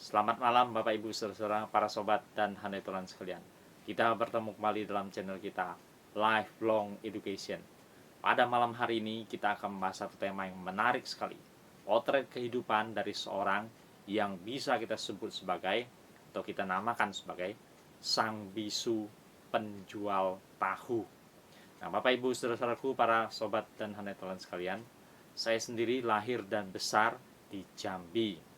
Selamat malam Bapak Ibu saudara para sobat dan handetolan sekalian. Kita bertemu kembali dalam channel kita Lifelong Education. Pada malam hari ini kita akan membahas satu tema yang menarik sekali. Potret kehidupan dari seorang yang bisa kita sebut sebagai atau kita namakan sebagai sang bisu penjual tahu. Nah, Bapak Ibu saudara-saudaraku para sobat dan handetolan sekalian, saya sendiri lahir dan besar di Jambi.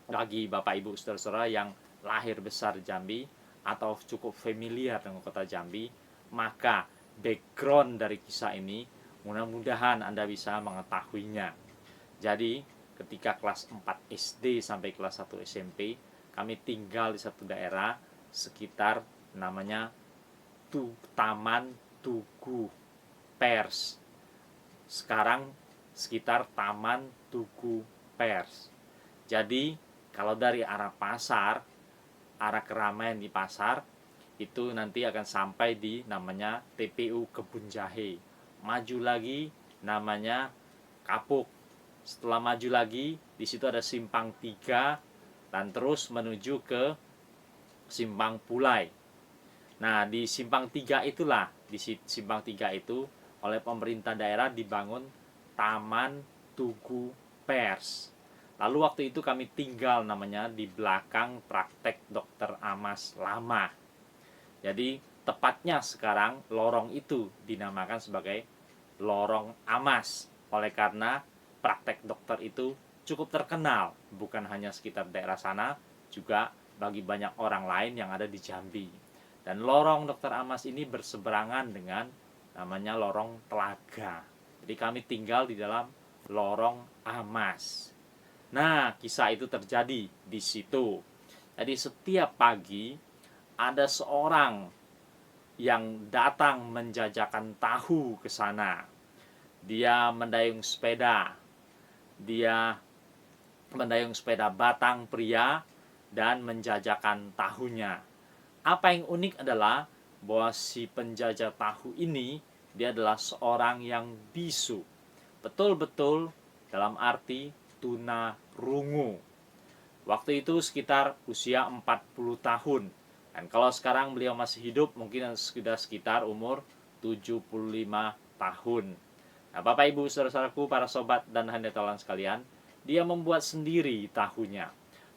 Bagi Bapak Ibu saudara-saudara yang lahir besar di Jambi atau cukup familiar dengan kota Jambi, maka background dari kisah ini mudah-mudahan Anda bisa mengetahuinya. Jadi ketika kelas 4 SD sampai kelas 1 SMP, kami tinggal di satu daerah sekitar namanya Taman Tugu Pers. Sekarang sekitar Taman Tugu Pers. Jadi kalau dari arah pasar, arah keramaian di pasar, itu nanti akan sampai di namanya TPU Kebun Jahe. Maju lagi namanya Kapuk. Setelah maju lagi, di situ ada Simpang 3 dan terus menuju ke Simpang Pulai. Nah, di Simpang 3 itulah, di Simpang 3 itu oleh pemerintah daerah dibangun Taman Tugu Pers. Lalu waktu itu kami tinggal namanya di belakang praktek Dokter Amas lama. Jadi tepatnya sekarang lorong itu dinamakan sebagai Lorong Amas. Oleh karena praktek dokter itu cukup terkenal, bukan hanya sekitar daerah sana, juga bagi banyak orang lain yang ada di Jambi. Dan lorong Dokter Amas ini berseberangan dengan namanya Lorong Telaga. Jadi kami tinggal di dalam Lorong Amas. Nah, kisah itu terjadi di situ. Jadi setiap pagi ada seorang yang datang menjajakan tahu ke sana. Dia mendayung sepeda. Dia mendayung sepeda batang pria dan menjajakan tahunya. Apa yang unik adalah bahwa si penjajah tahu ini dia adalah seorang yang bisu. Betul-betul dalam arti tunarungu. Waktu itu sekitar usia 40 tahun. Dan kalau sekarang beliau masih hidup, mungkin sudah sekitar umur 75 tahun. Nah, Bapak Ibu saudara-saudaraku, para sobat dan handetolan sekalian, dia membuat sendiri tahunya.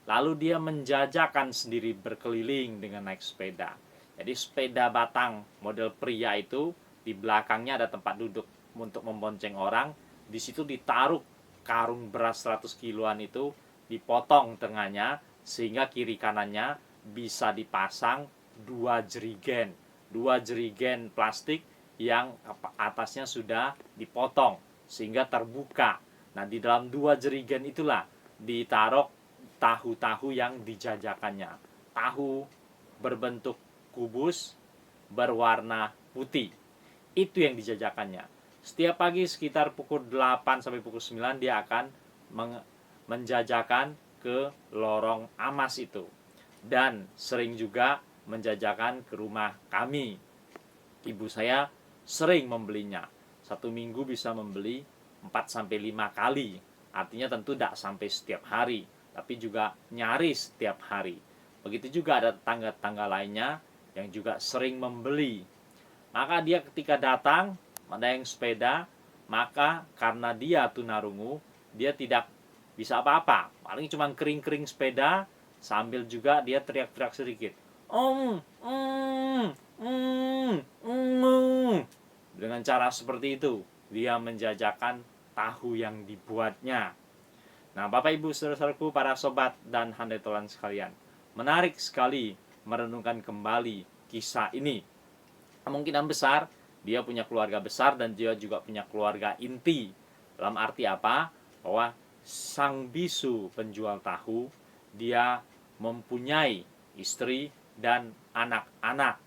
Lalu dia menjajakan sendiri berkeliling dengan naik sepeda. Jadi sepeda batang model pria itu, di belakangnya ada tempat duduk untuk membonceng orang. Di situ ditaruh karung beras 100 kiloan itu, dipotong tengahnya sehingga kiri kanannya bisa dipasang dua jerigen plastik yang atasnya sudah dipotong sehingga terbuka. Nah, di dalam dua jerigen itulah ditaruh tahu-tahu yang dijajakannya. Tahu berbentuk kubus berwarna putih. Itu yang dijajakannya. Setiap pagi sekitar pukul 8 sampai pukul 9 dia akan menjajakan ke Lorong Amas itu. Dan sering juga menjajakan ke rumah kami. Ibu saya sering membelinya. Satu minggu bisa membeli 4 sampai 5 kali. Artinya tentu tidak sampai setiap hari, tapi juga nyaris setiap hari. Begitu juga ada tetangga-tetangga lainnya yang juga sering membeli. Maka dia ketika datang mendayung sepeda, maka karena dia tunarungu, dia tidak bisa apa-apa. Paling cuma kering-kering sepeda, sambil juga dia teriak-teriak sedikit. Dengan cara seperti itu, dia menjajakan tahu yang dibuatnya. Nah, Bapak Ibu saudara-saudaraku, para sobat dan handetolan sekalian, menarik sekali merenungkan kembali kisah ini. Kemungkinan besar dia punya keluarga besar dan dia juga punya keluarga inti. Dalam arti apa? Bahwa sang bisu penjual tahu, dia mempunyai istri dan anak-anak.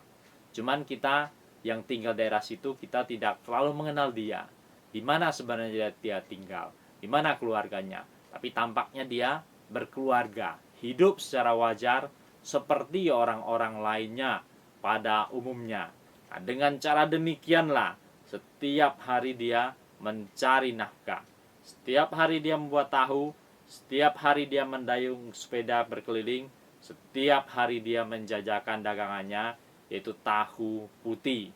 Cuman kita yang tinggal daerah situ, kita tidak terlalu mengenal dia. Di mana sebenarnya dia tinggal, di mana keluarganya. Tapi tampaknya dia berkeluarga, hidup secara wajar seperti orang-orang lainnya pada umumnya. Nah, dengan cara demikianlah setiap hari dia mencari nafkah. Setiap hari dia membuat tahu, Setiap hari dia mendayung sepeda berkeliling, setiap hari dia menjajakan dagangannya, yaitu tahu putih.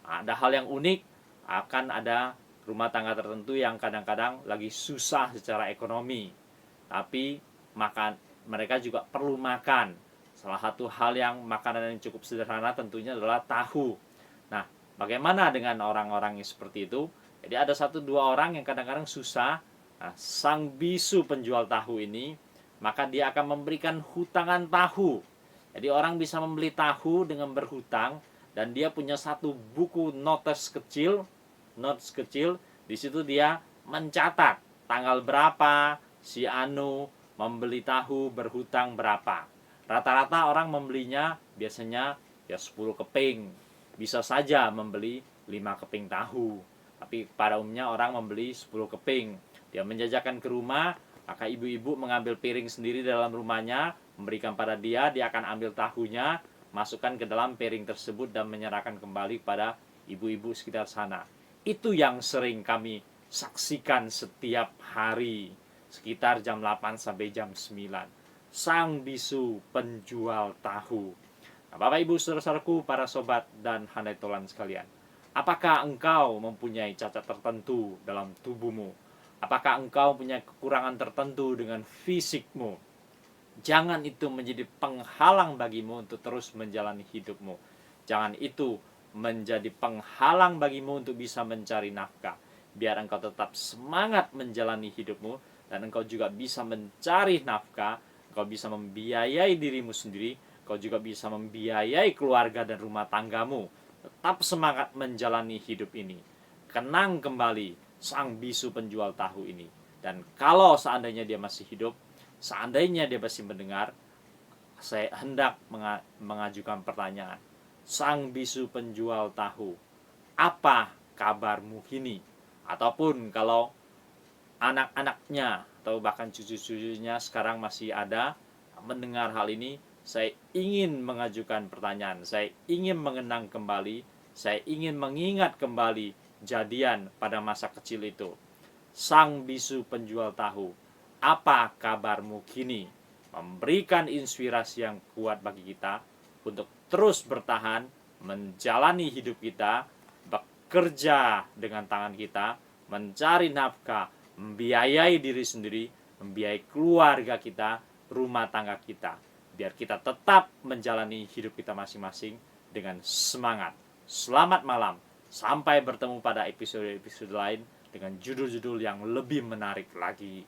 Ada hal yang unik, akan ada rumah tangga tertentu yang kadang-kadang lagi susah secara ekonomi, tapi mereka juga perlu makan. Salah satu hal yang makanan yang cukup sederhana tentunya adalah tahu. Nah, bagaimana dengan orang-orang yang seperti itu? Jadi ada satu dua orang yang kadang-kadang susah. Nah, sang bisu penjual tahu ini, maka dia akan memberikan hutangan tahu. Jadi orang bisa membeli tahu dengan berhutang, dan dia punya satu buku notes kecil. Di situ dia mencatat tanggal berapa si Anu membeli tahu berhutang berapa. Rata-rata orang membelinya biasanya ya 10 keping. Bisa saja membeli 5 keping tahu. Tapi pada umumnya orang membeli 10 keping. Dia menjajakan ke rumah, maka ibu-ibu mengambil piring sendiri dalam rumahnya, memberikan pada dia akan ambil tahunya, masukkan ke dalam piring tersebut dan menyerahkan kembali pada ibu-ibu sekitar sana. Itu yang sering kami saksikan setiap hari, sekitar jam 8 sampai jam 9. Sang bisu penjual tahu. Nah, Bapak Ibu saudara-saudaraku, para sobat dan handai tolan sekalian, apakah engkau mempunyai cacat tertentu dalam tubuhmu? Apakah engkau punya kekurangan tertentu dengan fisikmu? Jangan itu menjadi penghalang bagimu untuk terus menjalani hidupmu. Jangan itu menjadi penghalang bagimu untuk bisa mencari nafkah. Biar engkau tetap semangat menjalani hidupmu, dan engkau juga bisa mencari nafkah, engkau bisa membiayai dirimu sendiri, engkau juga bisa membiayai keluarga dan rumah tanggamu. Tetap semangat menjalani hidup ini. Kenang kembali sang bisu penjual tahu ini. Dan kalau seandainya dia masih hidup, seandainya dia masih mendengar, saya hendak mengajukan pertanyaan. Sang bisu penjual tahu, apa kabarmu kini? Ataupun kalau anak-anaknya atau bahkan cucu-cucunya sekarang masih ada mendengar hal ini, saya ingin mengajukan pertanyaan. Saya ingin mengenang kembali, saya ingin mengingat kembali jadian pada masa kecil itu. Sang bisu penjual tahu, apa kabarmu kini? Memberikan inspirasi yang kuat bagi kita untuk terus bertahan menjalani hidup kita, bekerja dengan tangan kita, mencari nafkah, membiayai diri sendiri, membiayai keluarga kita, rumah tangga kita, biar kita tetap menjalani hidup kita masing-masing dengan semangat. Selamat malam, sampai bertemu pada episode-episode lain dengan judul-judul yang lebih menarik lagi.